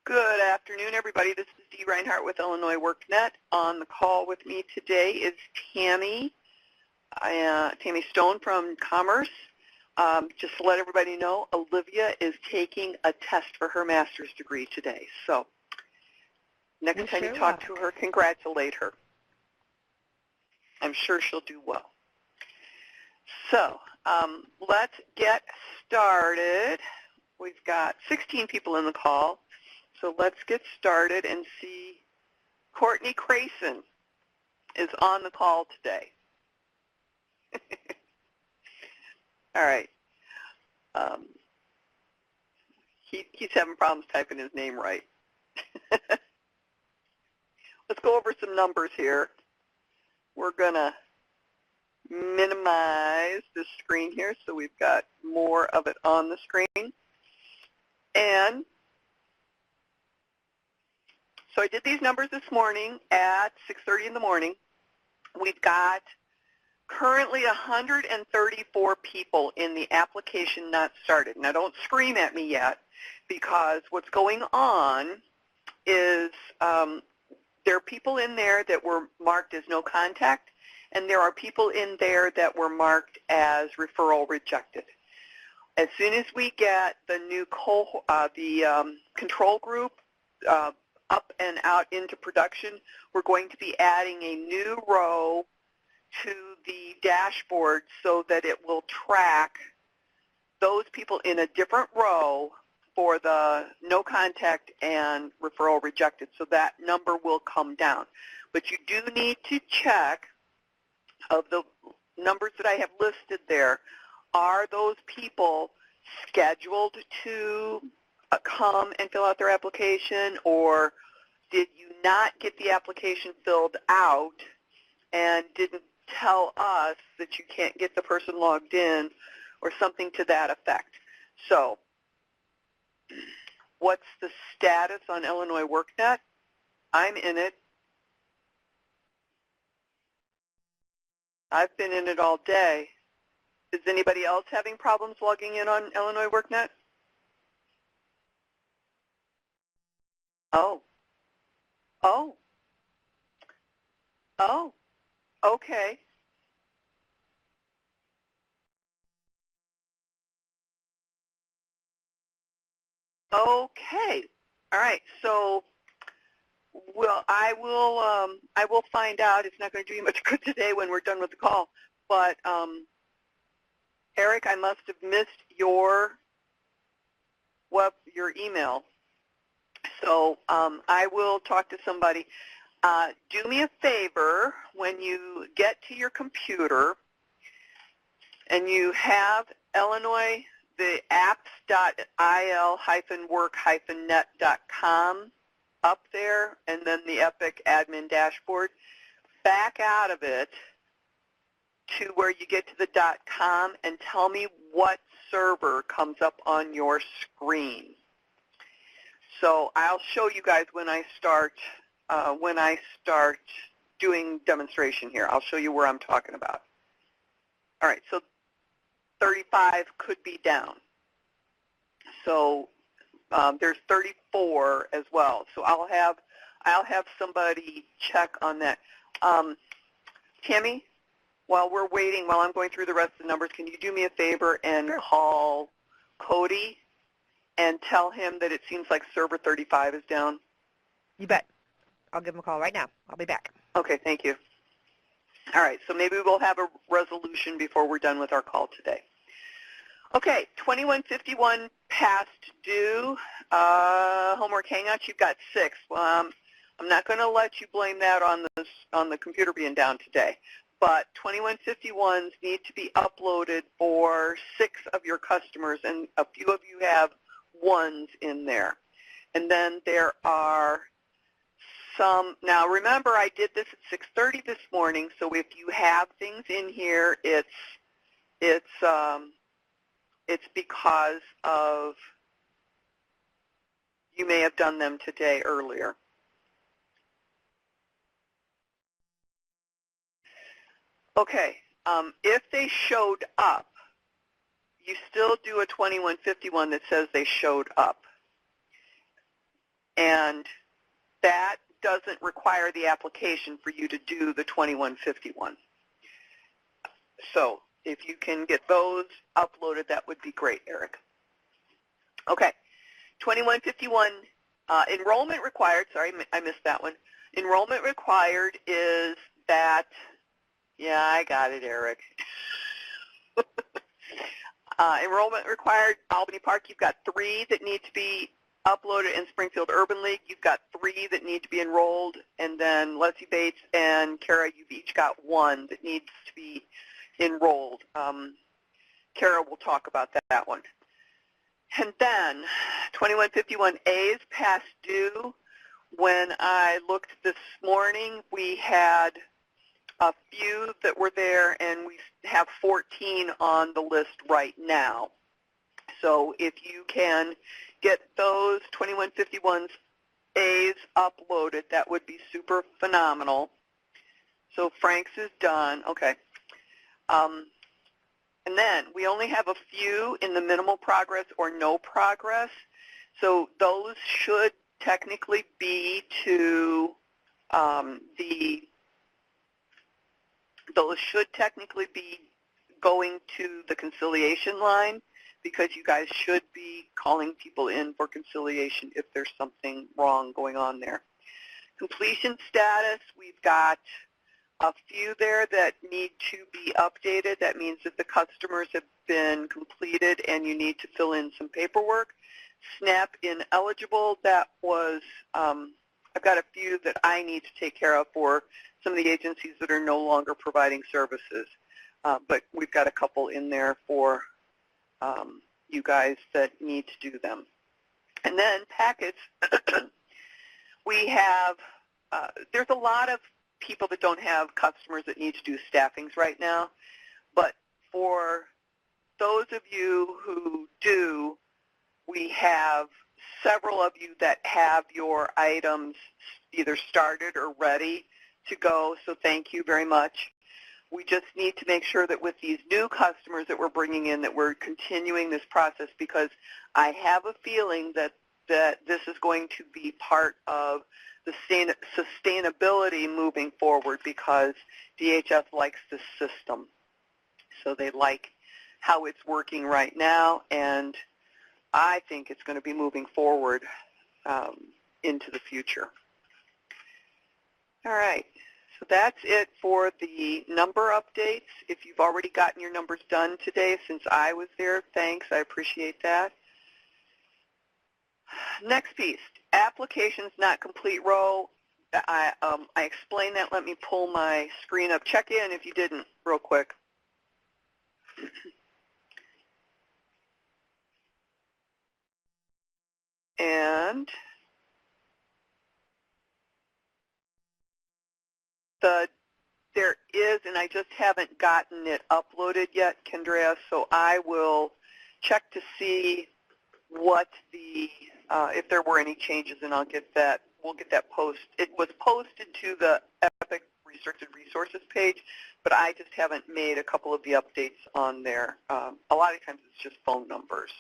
Good afternoon, everybody. This is Dee Reinhardt with Illinois WorkNet. On the call with me today is Tammy Stone from Commerce. Just to let everybody know, Olivia is taking a test for her master's degree today. So next time you talk to her, congratulate her. I'm sure she'll do well. So let's get started. We've got 16 people in the call. So let's get started and see. Courtney Crayson is on the call today. All right. He's having problems typing his name right. Let's go over some numbers here. We're going to minimize the screen here so we've got more of it on the screen. And so I did these numbers this morning at 6:30 in the morning. We've got currently 134 people in the application not started. Now don't scream at me yet, because what's going on is there are people in there that were marked as no contact, and there are people in there that were marked as referral rejected. As soon as we get the new control group up and out into production, we're going to be adding a new row to the dashboard so that it will track those people in a different row for the no contact and referral rejected. So that number will come down. But you do need to check, of the numbers that I have listed there, are those people scheduled to come and fill out their application, or did you not get the application filled out and didn't tell us that you can't get the person logged in, or something to that effect? So what's the status on Illinois WorkNet? I'm in it. I've been in it all day. Is anybody else having problems logging in on Illinois WorkNet? Oh. Oh. Oh. Okay. Okay. All right. So, well, I will find out. It's not going to do you much good today when we're done with the call. But Eric, I must have missed your email. So I will talk to somebody. Do me a favor, when you get to your computer and you have Illinois, the apps.il-work-net.com up there, and then the Epic admin dashboard, back out of it to where you get to the .com and tell me what server comes up on your screen. So I'll show you guys when I start doing demonstration here. I'll show you where I'm talking about. All right, so 35 could be down. So there's 34 as well. So I'll have somebody check on that. Tammy, while we're waiting, while I'm going through the rest of the numbers, can you do me a favor and call Cody and tell him that it seems like server 35 is down? You bet. I'll give him a call right now. I'll be back. Okay, thank you. All right, so maybe we'll have a resolution before we're done with our call today. Okay, 2151 past due. Homework hangouts, you've got 6. Well, I'm not going to let you blame that on the computer being down today. But 2151s need to be uploaded for 6 of your customers, and a few of you have 1s in there. And then there are some. Now remember, I did this at 6:30 this morning, so if you have things in here, it's because of you may have done them today earlier. Okay, if they showed up, you still do a 2151 that says they showed up. and that doesn't require the application for you to do the 2151. So if you can get those uploaded, that would be great, Eric. Okay, 2151, enrollment required, sorry, I missed that one. Enrollment required is that, yeah, I got it, Eric. Enrollment required, Albany Park, you've got 3 that need to be uploaded, in Springfield Urban League, you've got 3 that need to be enrolled, and then Leslie Bates and Kara, you've each got 1 that needs to be enrolled. Kara will talk about that one. And then 2151A is past due. When I looked this morning, we had a few that were there, and we have 14 on the list right now. So if you can get those 2151A's uploaded, that would be super phenomenal. So Frank's is done. Okay. And then we only have a few in the minimal progress or no progress. So those should technically be to those should technically be going to the conciliation line, because you guys should be calling people in for conciliation if there's something wrong going on there. Completion status, we've got a few there that need to be updated. That means that the customers have been completed and you need to fill in some paperwork. SNAP ineligible, that was, I've got a few that I need to take care of for some of the agencies that are no longer providing services. But we've got a couple in there for you guys that need to do them. And then packets, we have, there's a lot of people that don't have customers that need to do staffings right now, but for those of you who do, we have several of you that have your items either started or ready to go, so thank you very much. We just need to make sure that with these new customers that we're bringing in, that we're continuing this process, because I have a feeling that this is going to be part of the sustainability moving forward, because DHS likes this system. So they like how it's working right now, and I think it's going to be moving forward into the future. All right, so that's it for the number updates. If you've already gotten your numbers done today since I was there, thanks, I appreciate that. Next piece, applications not complete row. I explained that. Let me pull my screen up. Check in if you didn't real quick. And there is, and I just haven't gotten it uploaded yet, Kendra, so I will check to see what the, if there were any changes, and I'll get that, we'll get that post. It was posted to the EPIC Restricted Resources page, but I just haven't made a couple of the updates on there. A lot of times it's just phone numbers.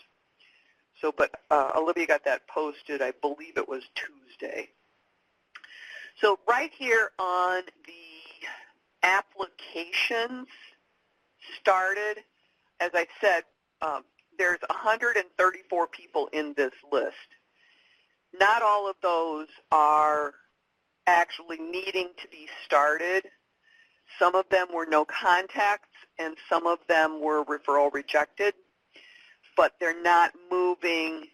So, but Olivia got that posted, I believe it was Tuesday. So right here on the applications started, as I said, there's 134 people in this list. Not all of those are actually needing to be started. Some of them were no contacts, and some of them were referral rejected, but they're not moving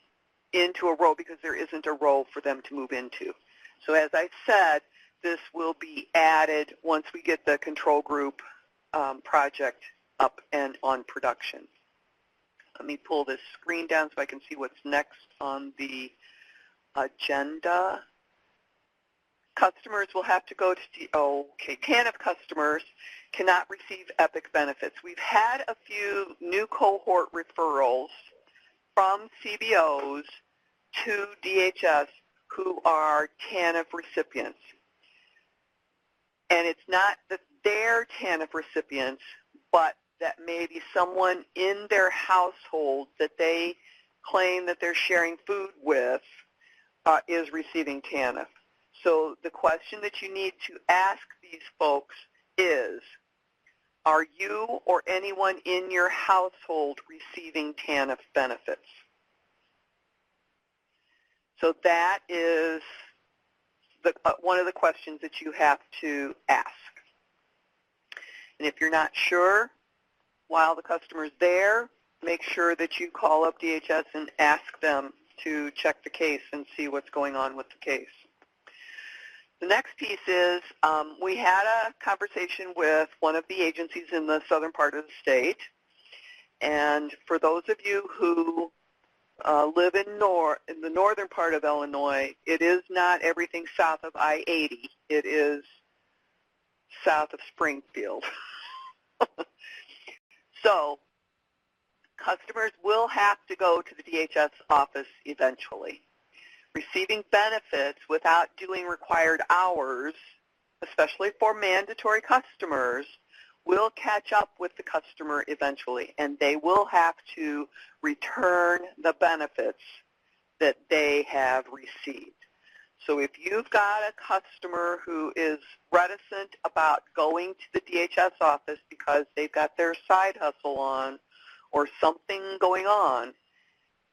into a row because there isn't a row for them to move into. So as I said, this will be added once we get the control group project up and on production. Let me pull this screen down so I can see what's next on the agenda. Customers will have to go to, TANF customers cannot receive EPIC benefits. We've had a few new cohort referrals from CBOs to DHS who are TANF recipients. And it's not that they're TANF recipients, but that maybe someone in their household that they claim that they're sharing food with is receiving TANF. So the question that you need to ask these folks is, are you or anyone in your household receiving TANF benefits? So that is one of the questions that you have to ask. And if you're not sure, while the customer's there, make sure that you call up DHS and ask them to check the case and see what's going on with the case. The next piece is we had a conversation with one of the agencies in the southern part of the state. And for those of you who live in the northern part of Illinois, it is not everything south of I-80. It is south of Springfield. So customers will have to go to the DHS office eventually. Receiving benefits without doing required hours, especially for mandatory customers, will catch up with the customer eventually, and they will have to return the benefits that they have received. So if you've got a customer who is reticent about going to the DHS office because they've got their side hustle on or something going on,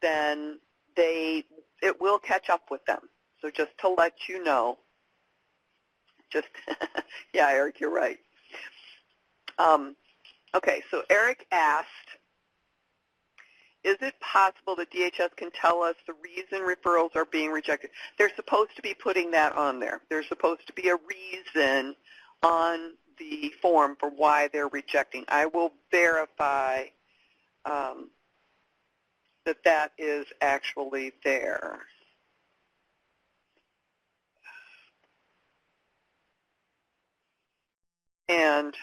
then it will catch up with them. So just to let you know, yeah, Eric, you're right. Okay, so Eric asked, is it possible that DHS can tell us the reason referrals are being rejected? They're supposed to be putting that on there. There's supposed to be a reason on the form for why they're rejecting. I will verify that is actually there. And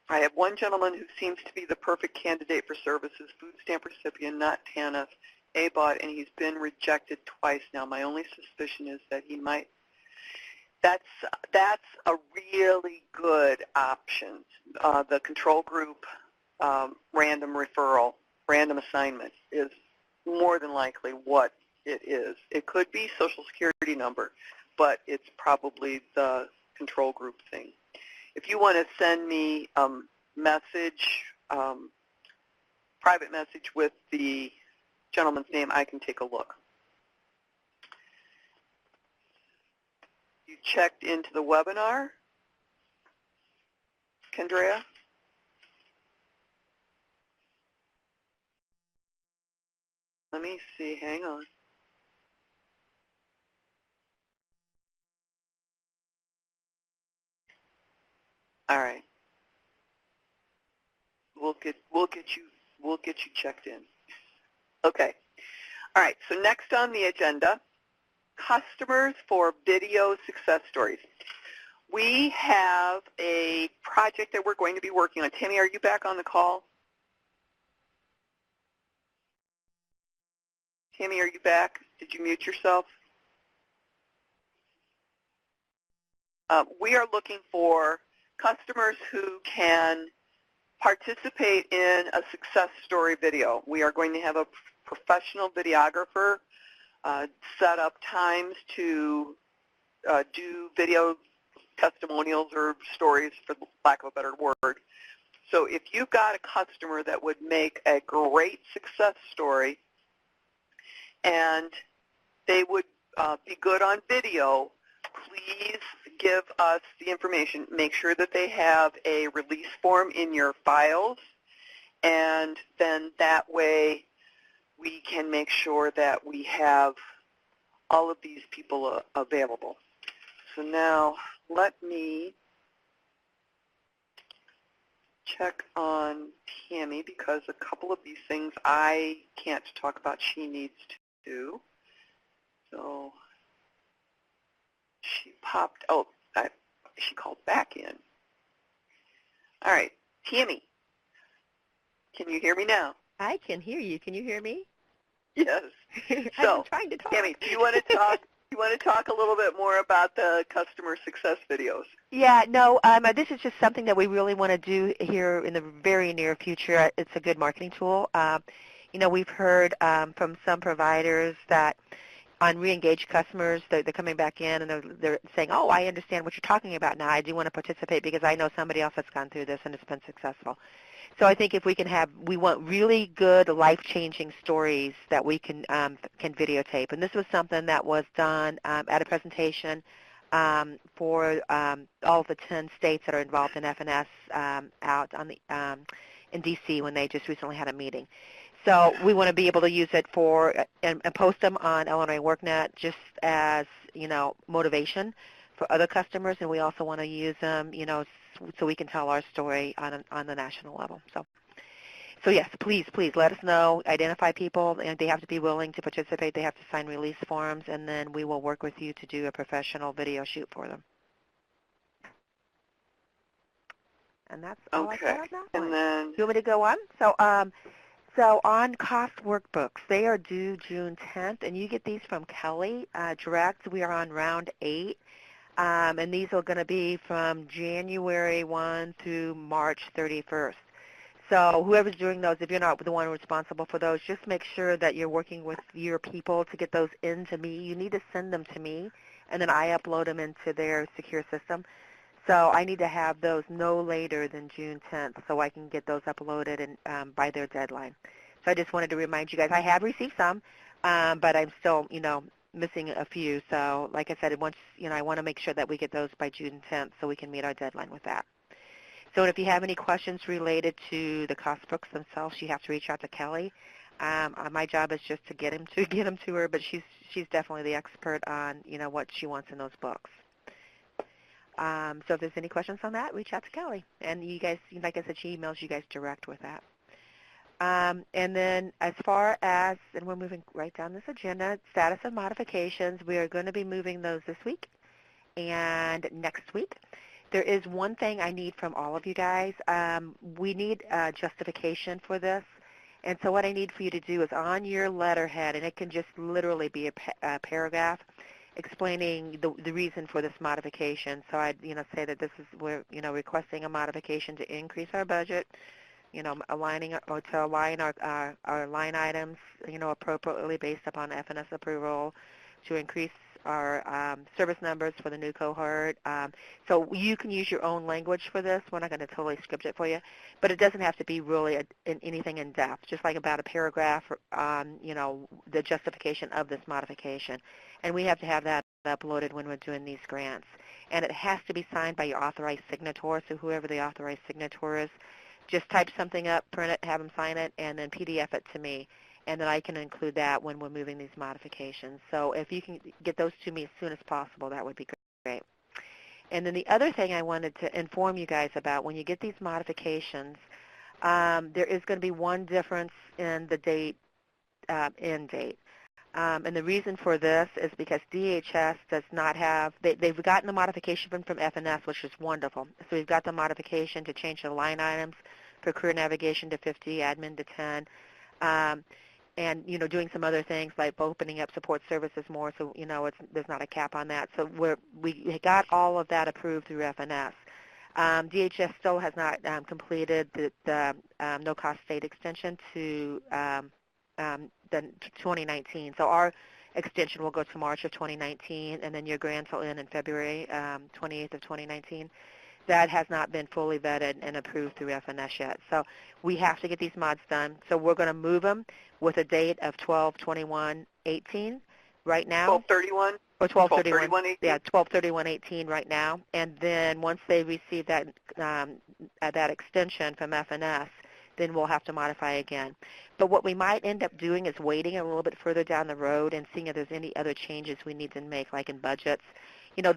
I have one gentleman who seems to be the perfect candidate for services, food stamp recipient, not TANF, ABOD, and he's been rejected twice now. My only suspicion is that he might. That's a really good option. The control group random referral, random assignment is more than likely what it is. It could be Social Security number, but it's probably the control group thing. If you want to send me a message, private message with the gentleman's name, I can take a look. You checked into the webinar, Kendra? Let me see, hang on. All right. We'll get you checked in. Okay. All right. So next on the agenda, customers for video success stories. We have a project that we're going to be working on. Tammy, are you back on the call? Tammy, are you back? Did you mute yourself? We are looking for customers who can participate in a success story video. We are going to have a professional videographer set up times to do video testimonials or stories, for lack of a better word. So if you've got a customer that would make a great success story and they would be good on video, please give us the information. Make sure that they have a release form in your files, and then that way we can make sure that we have all of these people available. So now let me check on Tammy, because a couple of these things I can't talk about, she needs to do. So she popped, she called back in. All right, Tammy, can you hear me now? I can hear you. Can you hear me? Yes. So, I'm trying to talk. Tammy, do you want to talk? You want to talk a little bit more about the customer success videos? Yeah, no, this is just something that we really want to do here in the very near future. It's a good marketing tool. You know, we've heard from some providers that on re-engaged customers. They're coming back in and they're saying, oh, I understand what you're talking about now. I do want to participate because I know somebody else that's gone through this and it's been successful. So I think if we can we want really good life-changing stories that we can videotape. And this was something that was done at a presentation for all the 10 states that are involved in FNS out on in D.C. when they just recently had a meeting. So we want to be able to use it for and post them on Illinois WorkNet just as, motivation for other customers, and we also want to use them, so we can tell our story on the national level. So yes, please let us know. Identify people, and they have to be willing to participate. They have to sign release forms, and then we will work with you to do a professional video shoot for them. And that's all I got on that one. And then, you want me to go on? So on cost workbooks, they are due June 10th, and you get these from Kelly direct. We are on round 8, and these are going to be from January 1 through March 31st. So whoever's doing those, if you're not the one responsible for those, just make sure that you're working with your people to get those into me. You need to send them to me, and then I upload them into their secure system. So I need to have those no later than June 10th so I can get those uploaded and by their deadline. So I just wanted to remind you guys, I have received some, but I'm still, missing a few. So like I said, once, I want to make sure that we get those by June 10th so we can meet our deadline with that. So if you have any questions related to the cost books themselves, you have to reach out to Kelly. My job is just to get them to her, but she's definitely the expert on, what she wants in those books. So if there's any questions on that, reach out to Kelly. And you guys, like I said, she emails you guys direct with that. And then as far as, and we're moving right down this agenda, status of modifications, we are going to be moving those this week and next week. There is one thing I need from all of you guys. We need justification for this. And so what I need for you to do is on your letterhead, and it can just literally be a paragraph, explaining the reason for this modification. So I'd say that we're requesting a modification to increase our budget, aligning or to align our line items, appropriately based upon FNS approval, to increase our service numbers for the new cohort. So you can use your own language for this. We're not going to totally script it for you, but it doesn't have to be really anything in depth, just like about a paragraph on, the justification of this modification. And we have to have that uploaded when we're doing these grants. And it has to be signed by your authorized signator, so whoever the authorized signator is, just type something up, print it, have them sign it, and then PDF it to me. And then I can include that when we're moving these modifications. So if you can get those to me as soon as possible, that would be great. And then the other thing I wanted to inform you guys about, when you get these modifications, there is going to be one difference in the date, end date. And the reason for this is because DHS does not have, they've gotten the modification from FNS, which is wonderful. So we've got the modification to change the line items for career navigation to 50, admin to 10. And, doing some other things like opening up support services more, so, there's not a cap on that. So we got all of that approved through FNS. DHS still has not completed the no-cost state extension to the 2019. So our extension will go to March of 2019, and then your grants will end in February 28th of 2019. That has not been fully vetted and approved through FNS yet. So we have to get these mods done. So we're going to move them with a date of 12/21/18 right now. 12/31? Or 12/31. 12/31/18? Yeah, 12/31/18 right now. And then once they receive that extension from FNS, then we'll have to modify again. But what we might end up doing is waiting a little bit further down the road and seeing if there's any other changes we need to make, like in budgets.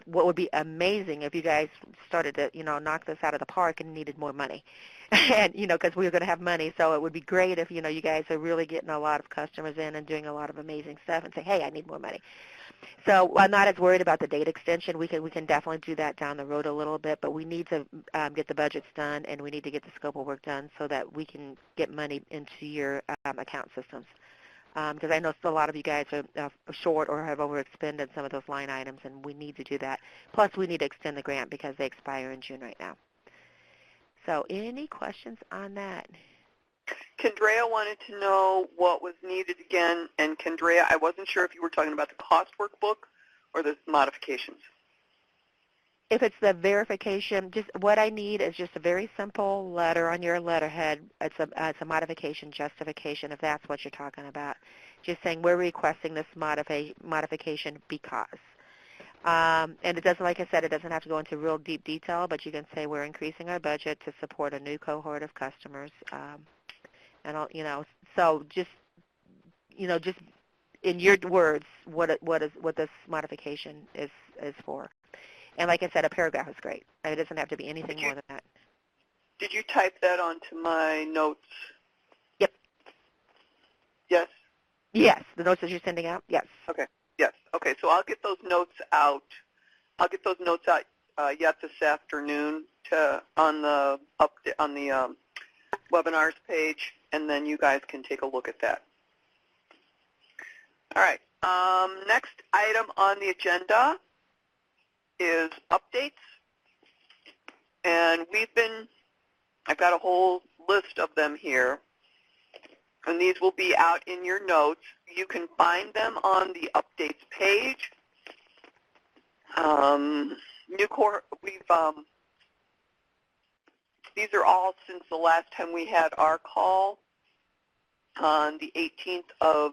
What would be amazing if you guys started to, knock this out of the park and needed more money. And, because we were going to have money. So it would be great if, you guys are really getting a lot of customers in and doing a lot of amazing stuff and say, hey, I need more money. So I'm not as worried about the date extension. We can definitely do that down the road a little bit, but we need to get the budgets done, and we need to get the scope of work done so that we can get money into your account systems. Because I know still a lot of you guys are short or have overexpended some of those line items, and we need to do that. Plus, we need to extend the grant because they expire in June right now. So any questions on that? Kendrea wanted to know what was needed again, and Kendrea, I wasn't sure if you were talking about the cost workbook or the modifications. If it's the verification, just what I need is just a very simple letter on your letterhead. It's a modification justification, if that's what you're talking about. Just saying we're requesting this modification because. And it doesn't, like I said, it doesn't have to go into real deep detail, but you can say we're increasing our budget to support a new cohort of customers. And I'll, so just, just in your words, what this modification is for. And like I said, a paragraph is great. It doesn't have to be anything more than that. Did you type that onto my notes? Yep. Yes? Yes. The notes that you're sending out? Yes. Okay. Yes. Okay. So I'll get those notes out. I'll get those notes out yet this afternoon on the webinars page, and then you guys can take a look at that. All right. Next item on the agenda is updates, and I've got a whole list of them here, and these will be out in your notes. You can find them on the updates page. These are all since the last time we had our call on the 18th of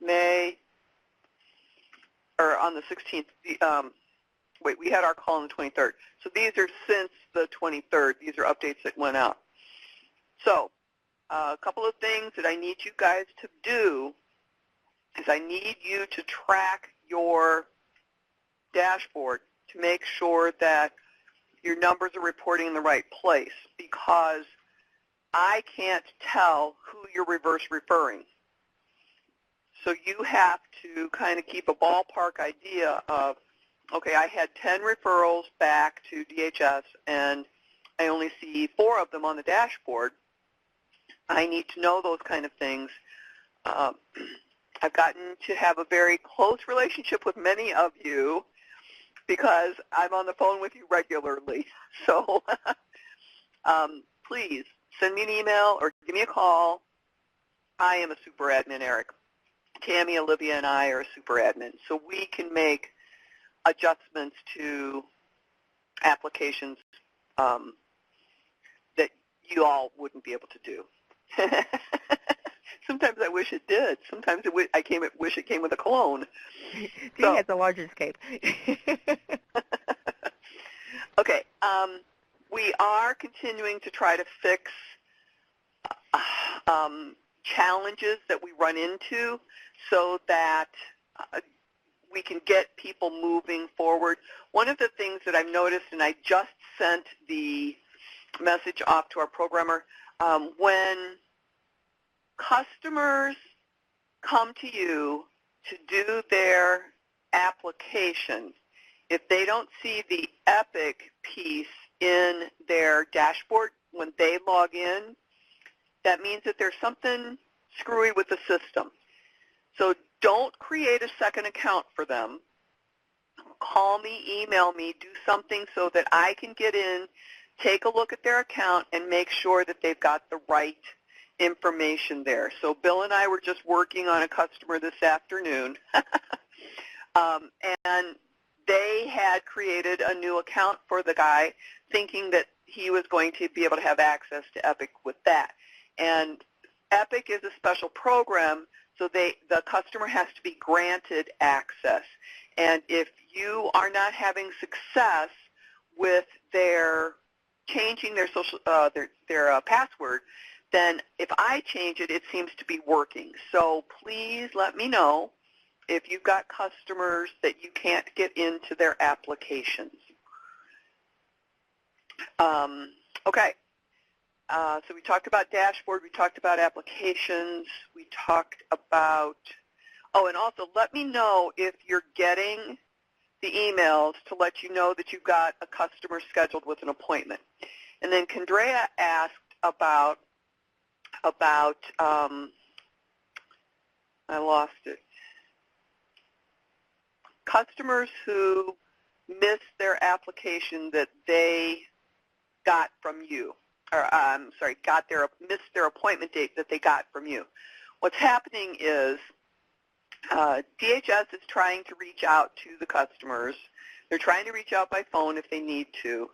May, or on the 16th. Wait, we had our call on the 23rd. So these are since the 23rd. These are updates that went out. So a couple of things that I need you guys to do is I need you to track your dashboard to make sure that your numbers are reporting in the right place, because I can't tell who you're reverse referring. So you have to kind of keep a ballpark idea of, okay, I had 10 referrals back to DHS, and I only see 4 of them on the dashboard. I need to know those kind of things. I've gotten to have a very close relationship with many of you because I'm on the phone with you regularly. So please send me an email or give me a call. I am a super admin, Eric. Tammy, Olivia, and I are a super admin. So we can make adjustments to applications that you all wouldn't be able to do. Sometimes I wish it did. Sometimes I wish it came with a clone. He has a larger scape. Okay. We are continuing to try to fix challenges that we run into so that we can get people moving forward. One of the things that I've noticed, and I just sent the message off to our programmer, when customers come to you to do their application, if they don't see the Epic piece in their dashboard when they log in, that means that there's something screwy with the system. So don't create a second account for them. Call me, email me, do something so that I can get in, take a look at their account, and make sure that they've got the right information there. So Bill and I were just working on a customer this afternoon, and they had created a new account for the guy thinking that he was going to be able to have access to Epic with that. And Epic is a special program, so the customer has to be granted access. And if you are not having success with their changing their password, then if I change it, it seems to be working. So please let me know if you've got customers that you can't get into their applications. Okay. So we talked about dashboard, we talked about applications, we talked about, oh, and also let me know if you're getting the emails to let you know that you've got a customer scheduled with an appointment. And then Kendrea asked about I lost it, customers who missed their application that they got from you. or missed their appointment date that they got from you. What's happening is DHS is trying to reach out to the customers. They're trying to reach out by phone if they need to.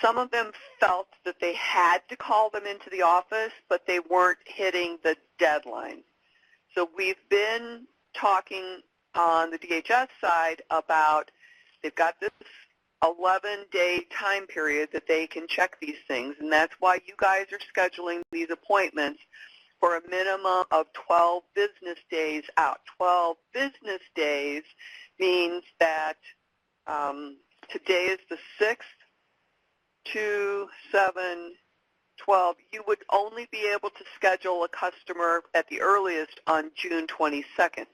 Some of them felt that they had to call them into the office, but they weren't hitting the deadline. So we've been talking on the DHS side about they've got this 11-day time period that they can check these things, and that's why you guys are scheduling these appointments for a minimum of 12 business days out. 12 business days means that today is the 6th, 2, 7, 12. You would only be able to schedule a customer at the earliest on June 22nd.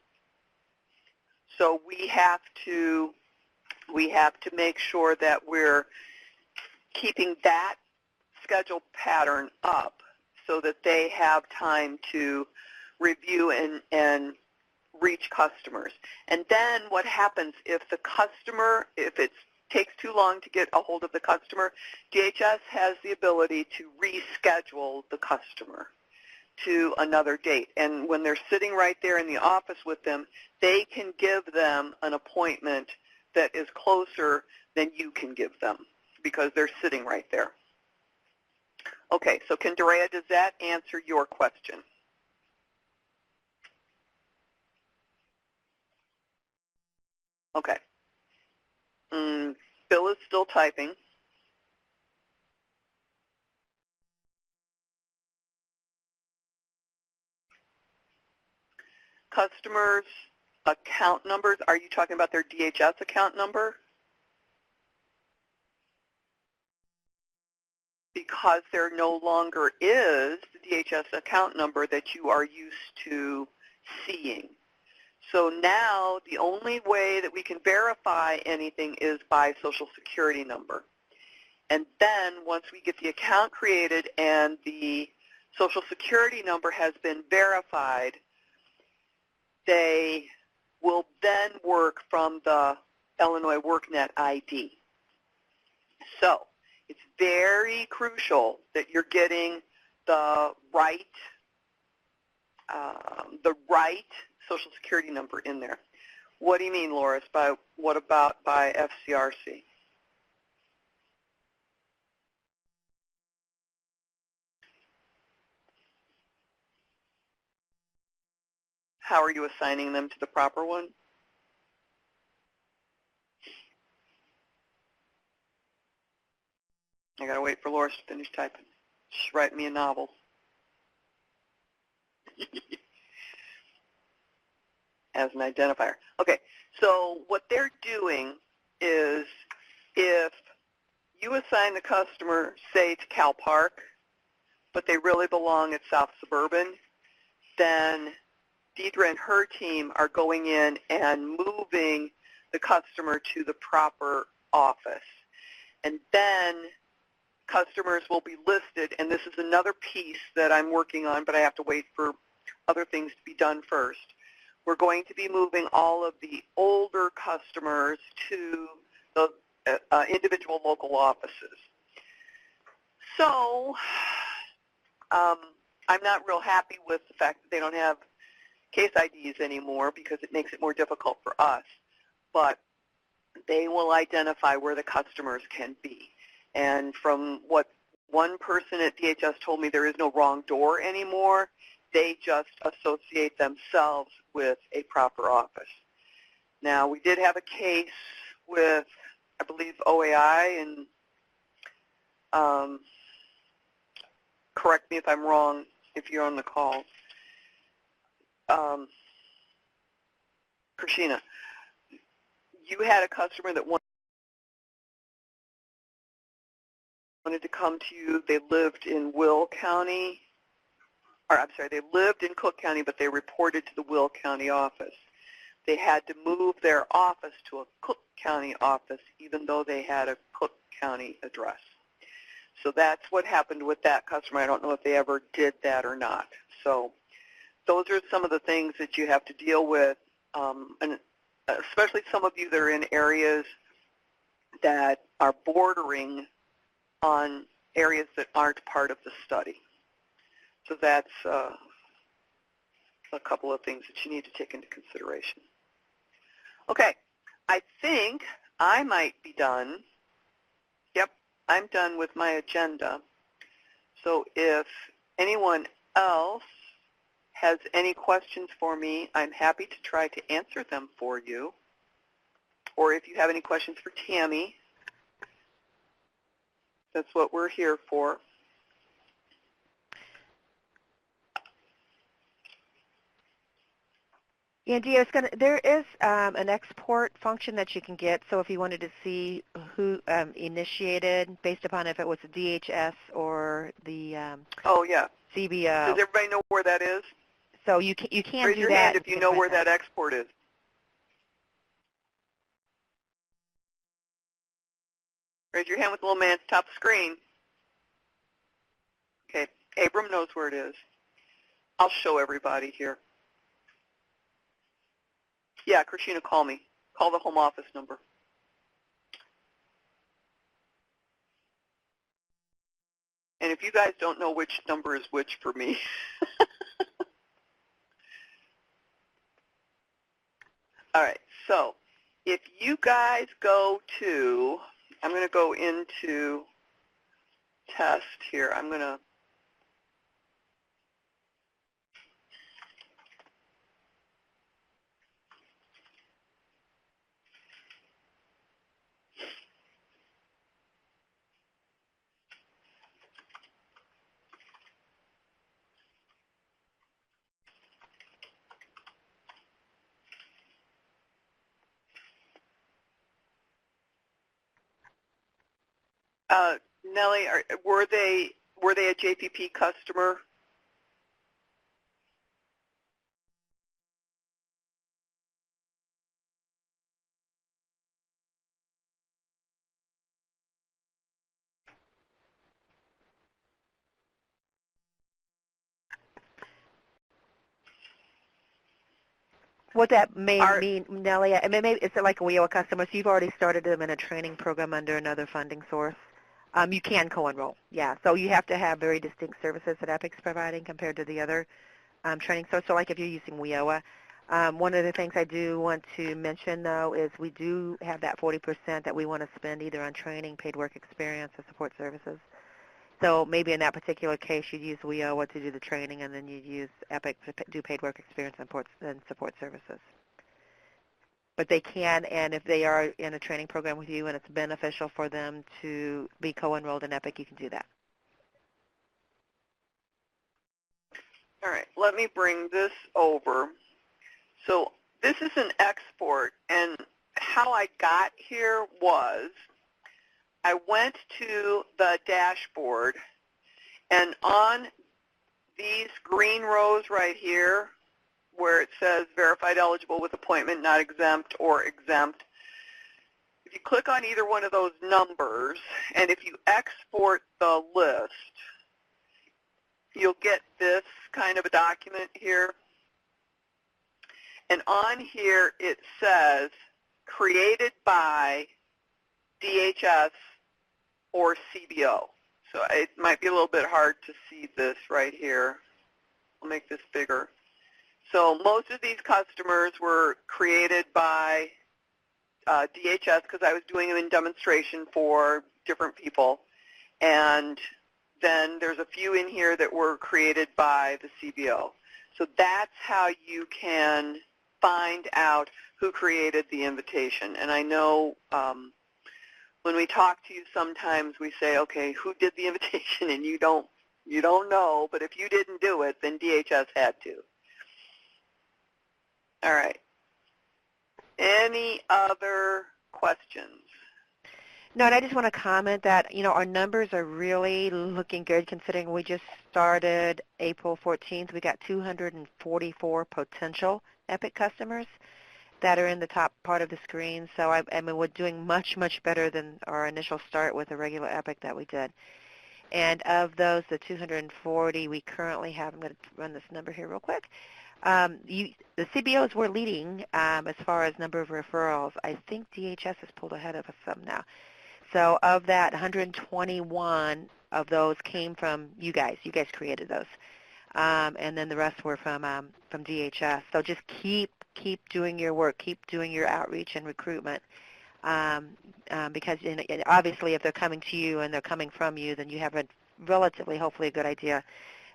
So we have to make sure that we're keeping that schedule pattern up so that they have time to review and reach customers. And then what happens if it takes too long to get a hold of the customer, DHS has the ability to reschedule the customer to another date. And when they're sitting right there in the office with them, they can give them an appointment that is closer than you can give them because they're sitting right there. Okay, so Dorea, does that answer your question? Okay. Bill is still typing. Customers' account numbers, are you talking about their DHS account number? Because there no longer is the DHS account number that you are used to seeing. So now the only way that we can verify anything is by Social Security number. And then once we get the account created and the Social Security number has been verified, they will then work from the Illinois WorkNet ID. So it's very crucial that you're getting the right Social Security number in there. What do you mean, Loris? What about by FCRC? How are you assigning them to the proper one? I gotta wait for Loris to finish typing. She's writing me a novel. As an identifier. Okay, so what they're doing is if you assign the customer, say, to Cal Park, but they really belong at South Suburban, then Deidre and her team are going in and moving the customer to the proper office. And then customers will be listed, and this is another piece that I'm working on, but I have to wait for other things to be done first. We're going to be moving all of the older customers to the individual local offices. So I'm not real happy with the fact that they don't have case IDs anymore because it makes it more difficult for us. But they will identify where the customers can be. And from what one person at DHS told me, there is no wrong door anymore. They just associate themselves with a proper office. Now, we did have a case with, I believe, OAI, and correct me if I'm wrong if you're on the call. Krishina, you had a customer that wanted to come to you. They lived in Will County, or I'm sorry, they lived in Cook County, but they reported to the Will County office. They had to move their office to a Cook County office, even though they had a Cook County address. So that's what happened with that customer. I don't know if they ever did that or not. So those are some of the things that you have to deal with, and especially some of you that are in areas that are bordering on areas that aren't part of the study. So that's a couple of things that you need to take into consideration. Okay, I think I might be done. Yep, I'm done with my agenda. So if anyone else has any questions for me, I'm happy to try to answer them for you. Or if you have any questions for Tammy, that's what we're here for. Andy, there is an export function that you can get. So if you wanted to see who initiated, based upon if it was the DHS or the Oh, yeah. CBO. Does everybody know where that is? So you can do that. Raise your hand if you know where that export is. Raise your hand with the little man at the top of the screen. Okay, Abram knows where it is. I'll show everybody here. Yeah, Krishna, call me. Call the home office number. And if you guys don't know which number is which for me, all right, so if you guys go to, I'm going to go into test here. I'm going to Nellie, were they a JPP customer? What that may mean, Nellie, I mean, maybe it's like a WIOA customer, so you've already started them in a training program under another funding source. You can co-enroll, yeah. So you have to have very distinct services that EPIC's providing compared to the other training. So like if you're using WIOA, one of the things I do want to mention, though, is we do have that 40% that we want to spend either on training, paid work experience, or support services. So maybe in that particular case, you'd use WIOA to do the training, and then you'd use EPIC to do paid work experience and support services. But they can, and if they are in a training program with you and it's beneficial for them to be co-enrolled in EPIC, you can do that. All right, let me bring this over. So this is an export, and how I got here was I went to the dashboard, and on these green rows right here where it says verified eligible with appointment, not exempt, or exempt, if you click on either one of those numbers, and if you export the list, you'll get this kind of a document here. And on here it says created by DHS or CBO. So it might be a little bit hard to see this right here. I'll make this bigger. So most of these customers were created by DHS because I was doing them in demonstration for different people. And then there's a few in here that were created by the CBO. So that's how you can find out who created the invitation. And I know when we talk to you sometimes we say, okay, who did the invitation? And you don't know, but if you didn't do it, then DHS had to. All right. Any other questions? No, and I just want to comment that, our numbers are really looking good considering we just started April 14th. We got 244 potential EPIC customers that are in the top part of the screen. So, I mean, we're doing much, much better than our initial start with a regular EPIC that we did. And of those, the 240 we currently have, I'm going to run this number here real quick. The CBOs were leading as far as number of referrals. I think DHS has pulled ahead of us some now. So of that, 121 of those came from you guys. You guys created those. And then the rest were from DHS. So just keep doing your work, keep doing your outreach and recruitment, because obviously if they're coming to you and they're coming from you, then you have a relatively, hopefully, a good idea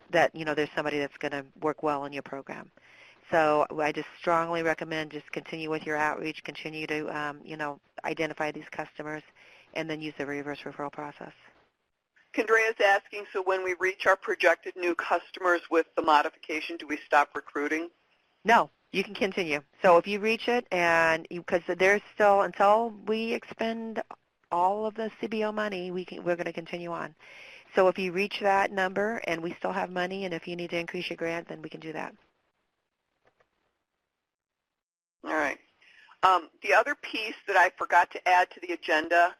that there's somebody that's going to work well in your program. So I just strongly recommend just continue with your outreach, continue to identify these customers, and then use the reverse referral process. Kendrea's asking, so when we reach our projected new customers with the modification, do we stop recruiting? No, you can continue. So if you reach it, and because there's still, until we expend all of the CBO money, we're going to continue on. So if you reach that number and we still have money, and if you need to increase your grant, then we can do that. All right. The other piece that I forgot to add to the agenda,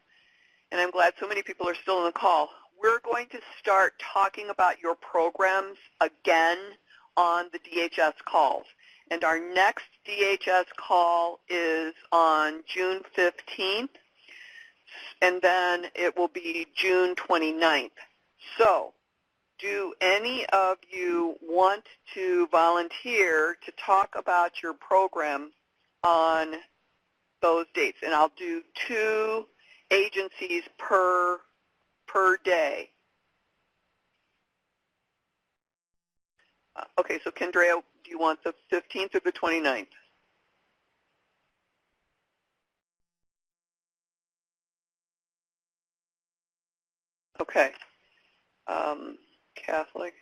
and I'm glad so many people are still on the call, we're going to start talking about your programs again on the DHS calls. And our next DHS call is on June 15th, and then it will be June 29th. So do any of you want to volunteer to talk about your program on those dates? And I'll do 2 agencies per day. Okay, so Kendrea, do you want the 15th or the 29th? Okay. Catholic.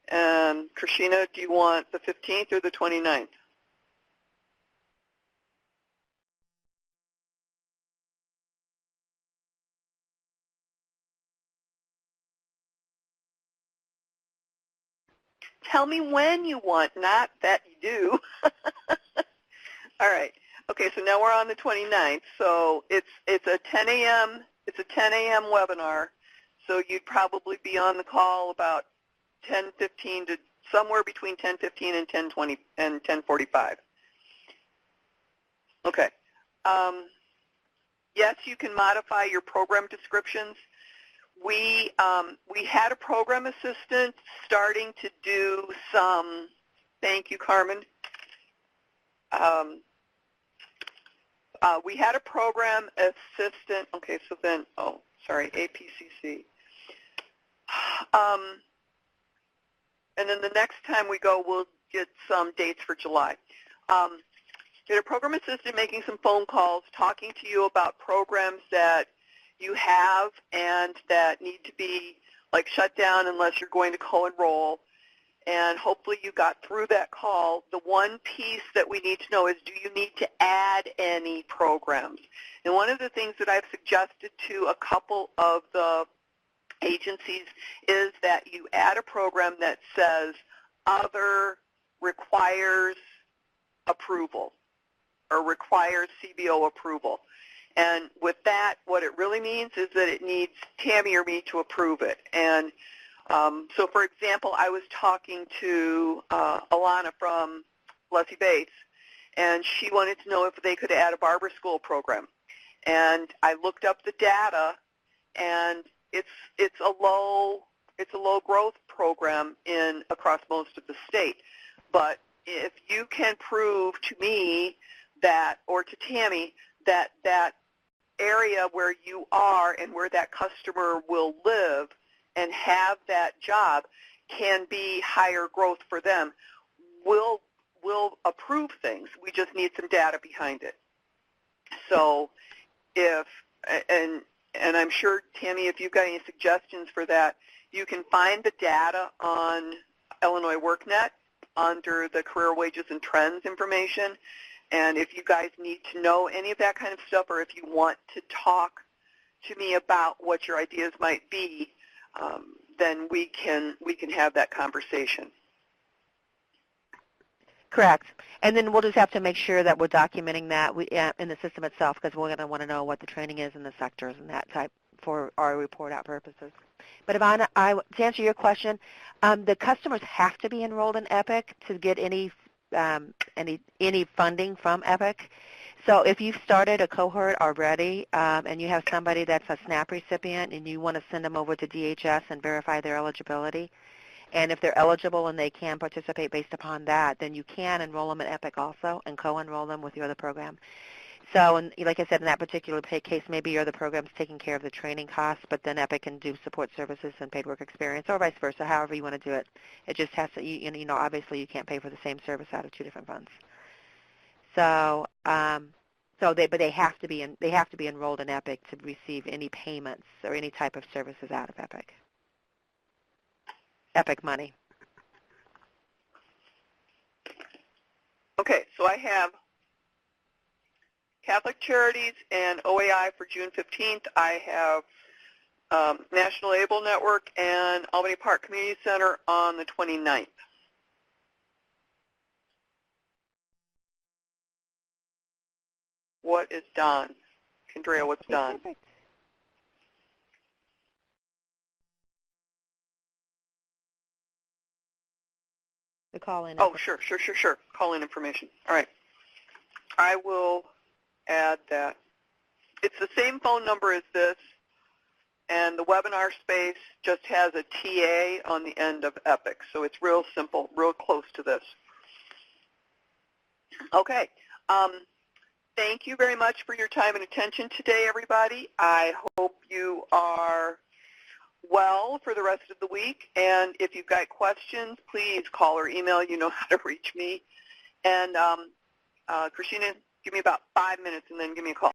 And Krishina, do you want the 15th or the 29th? Tell me when you want, not that you do. All right. Okay, so now we're on the 29th. So it's a 10 a.m. It's a 10 a.m. webinar. So you'd probably be on the call about 10:15 to somewhere between 10:15 and 10:20 and 10:45. Okay. Yes, you can modify your program descriptions. We had a program assistant starting to do some, thank you, Carmen. We had a program assistant, okay, so then, oh, sorry, APCC. And then the next time we go, we'll get some dates for July. We had a program assistant making some phone calls, talking to you about programs that you have and that need to be like shut down unless you're going to co-enroll. And hopefully you got through that call. The one piece that we need to know is, do you need to add any programs? And one of the things that I've suggested to a couple of the agencies is that you add a program that says other requires approval or requires CBO approval. And with that, what it really means is that it needs Tammy or me to approve it. And so, for example, I was talking to Alana from Leslie Bates, and she wanted to know if they could add a barber school program. And I looked up the data, and it's a low growth program across most of the state. But if you can prove to me that, or to Tammy, that area where you are and where that customer will live and have that job can be higher growth for them, we'll approve things. We just need some data behind it. So and I'm sure, Tammy, if you've got any suggestions for that, you can find the data on Illinois WorkNet under the Career Wages and Trends information. And if you guys need to know any of that kind of stuff, or if you want to talk to me about what your ideas might be, then we can have that conversation. Correct. And then we'll just have to make sure that we're documenting that in the system itself, because we're going to want to know what the training is in the sectors and that type for our report out purposes. But Ivana, to answer your question, the customers have to be enrolled in EPIC to get any funding from EPIC. So if you've started a cohort already and you have somebody that's a SNAP recipient and you want to send them over to DHS and verify their eligibility, and if they're eligible and they can participate based upon that, then you can enroll them in EPIC also and co-enroll them with your other program. So, and like I said, in that particular case, maybe your other program's taking care of the training costs, but then EPIC can do support services and paid work experience, or vice versa, however you want to do it. It just has to, you know, obviously you can't pay for the same service out of two different funds. So, but they have to be enrolled in EPIC to receive any payments or any type of services out of EPIC. EPIC money. Okay, so I have Catholic Charities and OAI for June 15th. I have National Able Network and Albany Park Community Center on the 29th. What is done? Kendria, what's done? Perfect. The call-in. Oh, sure. Call-in information. All right. I will add that. It's the same phone number as this, and the webinar space just has a TA on the end of EPIC, so it's real simple, real close to this. Okay. Thank you very much for your time and attention today, everybody. I hope you are well for the rest of the week, and if you've got questions, please call or email. You know how to reach me. And Christina, give me about 5 minutes and then give me a call.